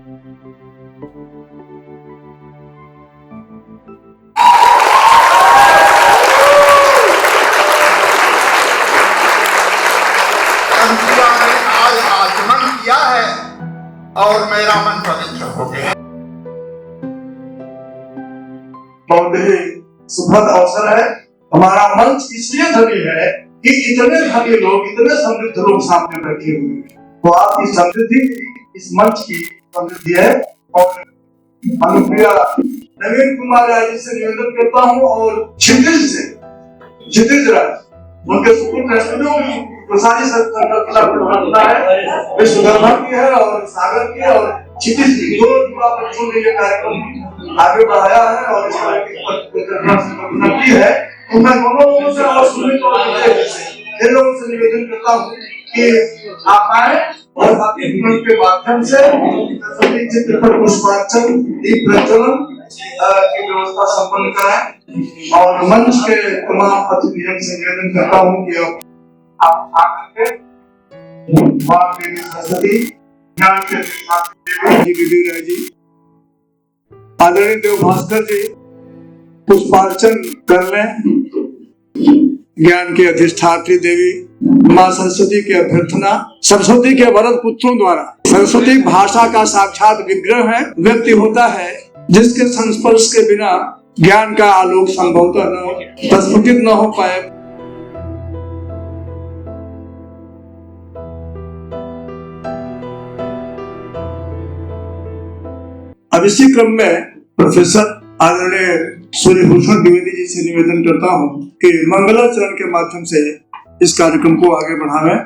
आज आचमन किया है और मेरा मन पवित्र हो गया। बहुत ही सुखद अवसर है। हमारा मंच इसलिए धनी है कि इतने धनी लोग, इतने समृद्ध लोग सामने बैठे हुए हैं। तो आपकी समृद्धि इस मंच की समृद्धि है। और अनुप्रिया नवीन कुमार राय से निवेदन करता हूँ और क्षितिज राज उनके सुपुत्र स्टूडियो प्रसारी संकल्पना है, वे सुधर्मा की है और सागर की और क्षितिज की, दो युवा बच्चों ने ये कार्यक्रम आगे बढ़ाया है और इस तरह की संकल्पना की है। तो मैं दोनों से और सुमित और इन लोगों से निवेदन करता हूँ कि आप आए और आपके जीवन के माध्यम से सभी चित्र पर पुष्पार्चन, दीप प्रज्वलन की व्यवस्था संपन्न कराएं। और मंच के तमाम अतिथियों से निवेदन करता हूँ कि आप आकर के मां देवी सरस्वती, ज्ञान के देवी राय जी, आदरणीय देव भास्कर जी पुष्पार्चन कर लें। ज्ञान की अधिष्ठात्री देवी माँ सरस्वती की अभ्यर्थना, सरस्वती के वरद पुत्रों द्वारा, सरस्वती भाषा का साक्षात विग्रह है, व्यक्ति होता है जिसके संस्पर्श के बिना ज्ञान का आलोक संभवतः न प्रस्फुटित न हो पाए। अब इसी क्रम में प्रोफेसर आदरणीय सूर्यभूषण द्विवेदी जी से निवेदन करता हूँ कि मंगलाचरण के माध्यम से इस कार्यक्रम को आगे बढ़ावें।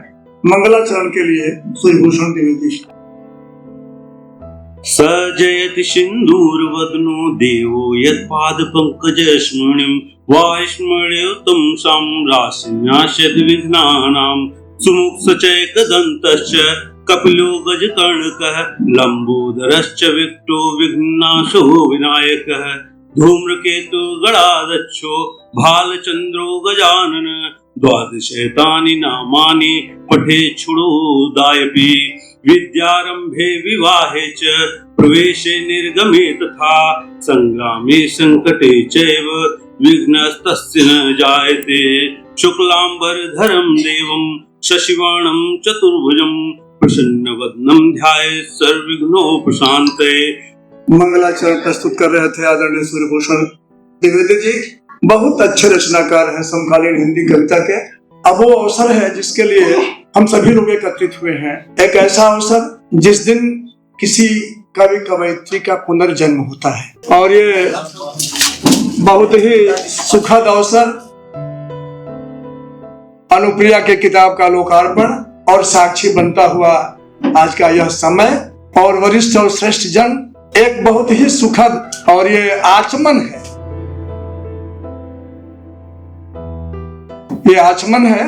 मंगलाचरण के लिए सूर्यभूषण द्विवेदी। सजयति सिंदूरवदनो देवो यत्पाद पंकज स्मरणिं वाष्मण्योत्तम सम्रासिन्यास्यद् विघ्नानां सुमुख सचैकदन्तश्च कपिलो गजकर्णकः लंबोदरश्च विक्टो विघ्नाशो विनायकः धूम्रकेतु गणाध्यक्षो भालचंद्रो गजानन द्वादशैतानि नामानि पठेच्छुडोदायपि विद्यारंभे विवाहे च प्रवेशे निर्गमे तथा संग्रामे संकटे चैव विघ्नस्तस्य न जायते शुक्लांबरधरं देवं शशिवर्णं चतुर्भुजं प्रसन्नवदनं ध्यायेत् सर्वविघ्नोपशान्तये। मंगलाचरण प्रस्तुत कर रहे थे आदरणीय सूर्यभूषण द्विवेदी जी। बहुत अच्छे रचनाकार हैं समकालीन हिंदी कविता के। अब वो अवसर है जिसके लिए हम सभी लोग एकत्रित हुए हैं। एक ऐसा अवसर जिस दिन किसी कवि कवयित्री का पुनर्जन्म होता है और ये बहुत ही सुखद अवसर। अनुप्रिया के किताब का लोकार्पण और साक्षी बनता हुआ आज का यह समय और वरिष्ठ और श्रेष्ठ जन, एक बहुत ही सुखद और ये आचमन है। ये आचमन है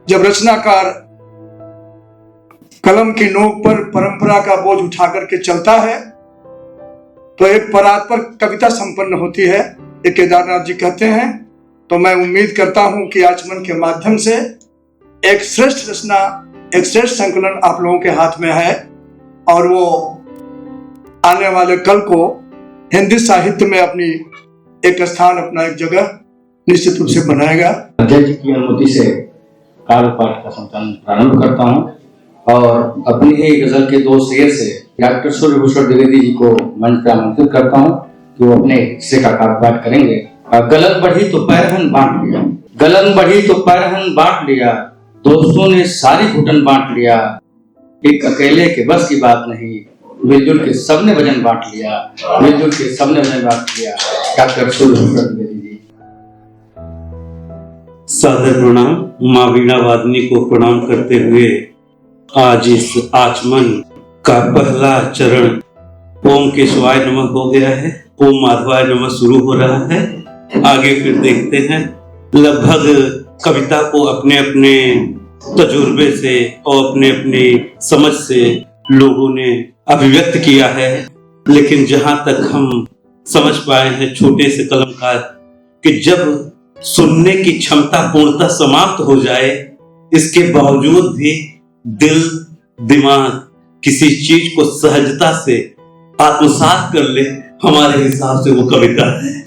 जब रचनाकार कलम की नोक पर परंपरा का बोझ उठा करके चलता है तो एक परात्पर कविता संपन्न होती है, ये केदारनाथ जी कहते हैं। तो मैं उम्मीद करता हूं कि आचमन के माध्यम से एक श्रेष्ठ रचना, एक श्रेष्ठ संकलन आप लोगों के हाथ में है और वो आने वाले कल को हिंदी साहित्य में अपनी एक स्थान, अपना एक जगह निश्चित रूप से बनाएगा। अध्यक्ष जी की अनुमति से काव्य पाठ का संचालन प्रारंभ करता हूं और अपनी ही गजल के दो शेर से डॉक्टर सूर्यभूषण द्विवेदी जी को मंच पर आमंत्रित करता हूं कि वो अपने हिस्से का काव्य पाठ करेंगे। गलन बढ़ी तो पैरहन बांट लिया, गलन बढ़ी तो पैरहन बांट लिया, दोस्तों ने सारी घुटन बांट लिया, एक अकेले के बस की बात नहीं, मिलजुल के सबने वजन बांट लिया, मिलजुल के सबने वजन बांट लिया। डॉक्टर सूर्यभूषण द्विवेदी जी। सादर प्रणाम। माँ वीणा वादनी को प्रणाम करते हुए आज इस आचमन का पहला चरण ओम केशवाय नमः हो गया है। ओम माधवाय नमः शुरू हो रहा है। आगे फिर देखते हैं। लगभग कविता को अपने अपने तजुर्बे से और अपने अपनी समझ से लोगों ने अभिव्यक्त किया है, लेकिन जहां तक हम समझ पाए हैं छोटे से कलमकार कि जब सुनने की क्षमता पूर्णतः समाप्त हो जाए, इसके बावजूद भी दिल, दिमाग किसी चीज को सहजता से आत्मसात कर ले, हमारे हिसाब से वो कविता है।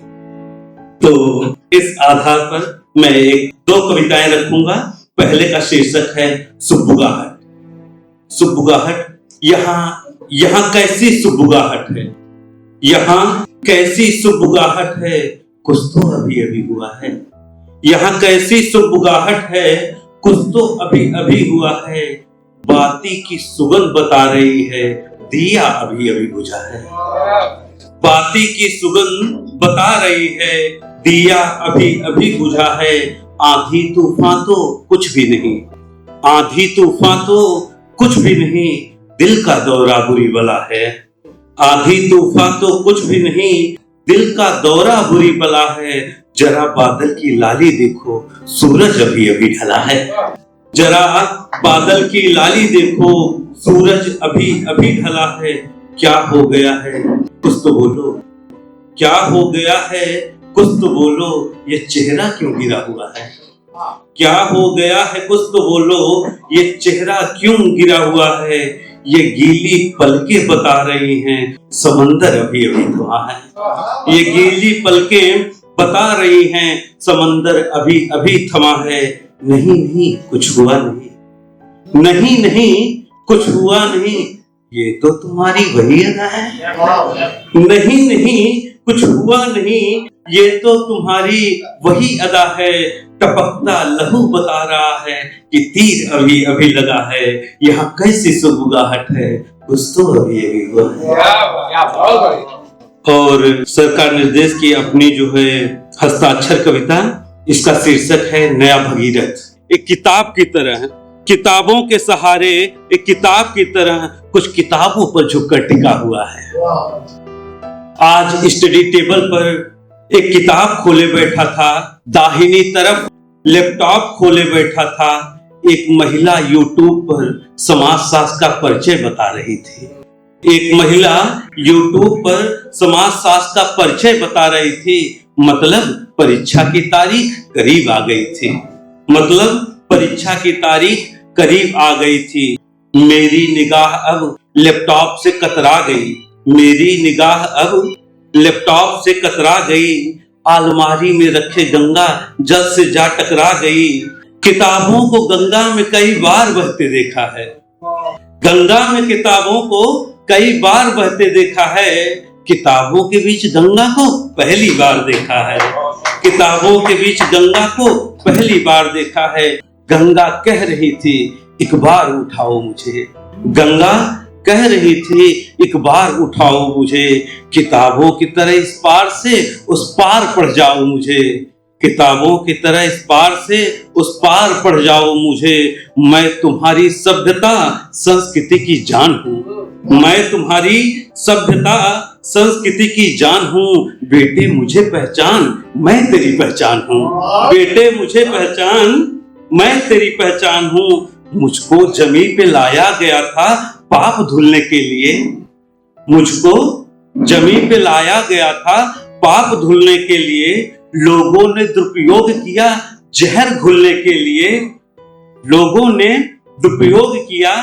तो इस आधार पर मैं दो कविताएं रखूंगा। पहले का शीर्षक है सुबुगाहट। सुबुगाहट, यहाँ कैसी सुबुगाहट है, यहाँ कैसी सुबुगाहट है, कुछ तो अभी अभी हुआ है। यहाँ कैसी सुबुगाहट है, कुछ तो अभी अभी हुआ है। बाती की सुगंध बता रही है, दिया अभी अभी बुझा है। बाती की सुगंध बता रही है, दिया अभी अभी बुझा है। आंधी तूफान तो कुछ भी नहीं, आंधी तूफान तो कुछ भी नहीं, दिल का दौरा बुरी बला है। आंधी तूफान तो कुछ भी नहीं, दिल का दौरा बुरी बला है। जरा बादल की लाली देखो, सूरज अभी अभी ढला है। जरा बादल की लाली देखो, सूरज अभी अभी ढला है। क्या हो गया है, कुछ तो बोलो, क्या हो गया है, कुछ तो बोलो, ये चेहरा क्यों गिरा हुआ है। क्या हो गया है, कुछ तो बोलो, ये चेहरा क्यों गिरा हुआ है। ये गीली पलकें बता रही हैं, समंदर अभी अभी थमा है। ये गीली पलकें बता रही हैं, समंदर अभी अभी थमा है। नहीं नहीं कुछ हुआ नहीं, नहीं नहीं कुछ हुआ नहीं, ये तो तुम्हारी वही अदा है। नहीं नहीं कुछ हुआ नहीं, ये तो तुम्हारी वही अदा है। टपकता लहू बता रहा है कि तीर अभी अभी लगा है। यहाँ कैसी सुबुगाहट है, कुछ तो अभी अभी हुआ है। और सरकार निर्देश की अपनी जो है हस्ताक्षर कविता, इसका शीर्षक है नया भगीरथ। एक किताब की तरह, किताबों के सहारे एक किताब की तरह कुछ किताबों पर झुककर टिका हुआ है। आज स्टडी टेबल पर एक किताब खोले बैठा था, दाहिनी तरफ लैपटॉप खोले बैठा था। एक महिला यूट्यूब पर समाजशास्त्र का परिचय बता रही थी। एक महिला यूट्यूब पर समाजशास्त्र का परिचय बता रही थी। मतलब परीक्षा की तारीख करीब आ गई थी। मतलब परीक्षा की तारीख करीब आ गई थी। मेरी निगाह अब लैपटॉप से कतरा गई। मेरी निगाह अब लैपटॉप से कतरा गई। अलमारी में रखे गंगा जल से जा टकरा गई। किताबों को गंगा में कई बार बहते देखा है। गंगा में किताबों को कई बार बहते देखा है। किताबों के बीच गंगा को पहली बार देखा है। किताबों के बीच गंगा को पहली बार देखा है। गंगा कह रही थी एक बार उठाओ मुझे। गंगा कह रही थी एक बार उठाओ मुझे। किताबों की तरह इस पार से उस पार पढ़ जाओ मुझे। किताबों की तरह इस पार से उस पार पढ़ जाओ मुझे। मैं तुम्हारी सभ्यता संस्कृति की जान हूँ। मैं तुम्हारी सभ्यता संस्कृति की जान हूँ। बेटे मुझे पहचान, मैं तेरी पहचान हूँ। बेटे मुझे पहचान, मैं तेरी पहचान हूँ। मुझको जमीन पे लाया गया था पाप धुलने के लिए। मुझको जमीन पे लाया गया था पाप धुलने के लिए। लोगों ने दुरुपयोग किया जहर घुलने के लिए। लोगों ने दुरुपयोग किया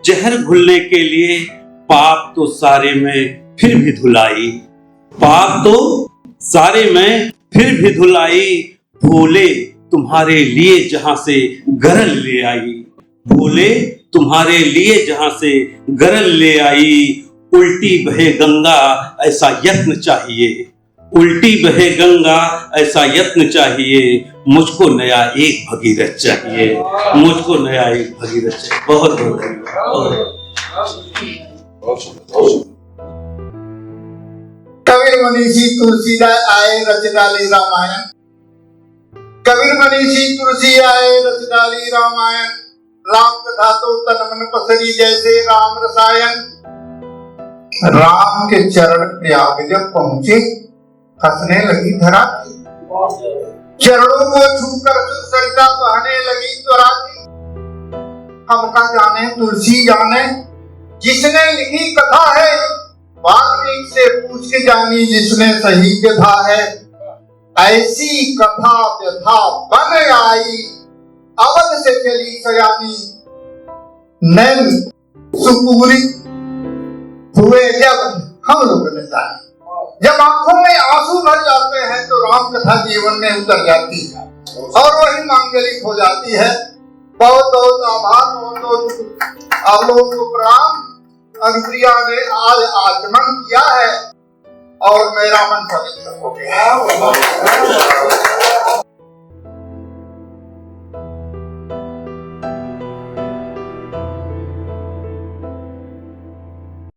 जहर घुलने के लिए। पाप तो सारे में फिर भी धुलाई। पाप तो सारे में फिर भी धुलाई। भोले तुम्हारे लिए जहां से गरल ले आई। भोले तुम्हारे लिए जहां से गरल ले आई। उल्टी बहे गंगा ऐसा यत्न चाहिए। उल्टी बहे गंगा ऐसा यत्न चाहिए। मुझको नया एक भगीरथ चाहिए। मुझको नया एक भगीरथ चाहिए। बहुत बहुत धन्यवाद। कबीर मनीषी तुलसीदास आए रच डाले रामायण। कबीर मनीषी तुलसी आए रच डाली रामायण। राम कथा तो तन मन पसरी जैसे राम रसायन। राम के चरण प्रयाग जब पहुंचे हंसने लगी धरा। चरणों को छूकर सरिता बहने लगी त्वरा। हमका जाने तुलसी जाने जिसने लिखी कथा है। वाल्मीकि से पूछ के जानी जिसने सही व्यथा है। ऐसी कथा व्यथा बन आई अवध से चली सयानी। नैन सुपूरी हुए जब हम लोगों ने जाने। जब आंखों में आंसू भर जाते हैं तो राम कथा जीवन में उतर जाती है और वही मांगलिक हो जाती है। बहुत बहुत आभार, बहुत बहुत आप लोगों को प्रणाम। अनुप्रिया ने आज आचमन किया है और मेरा मन पवित्र हो गया।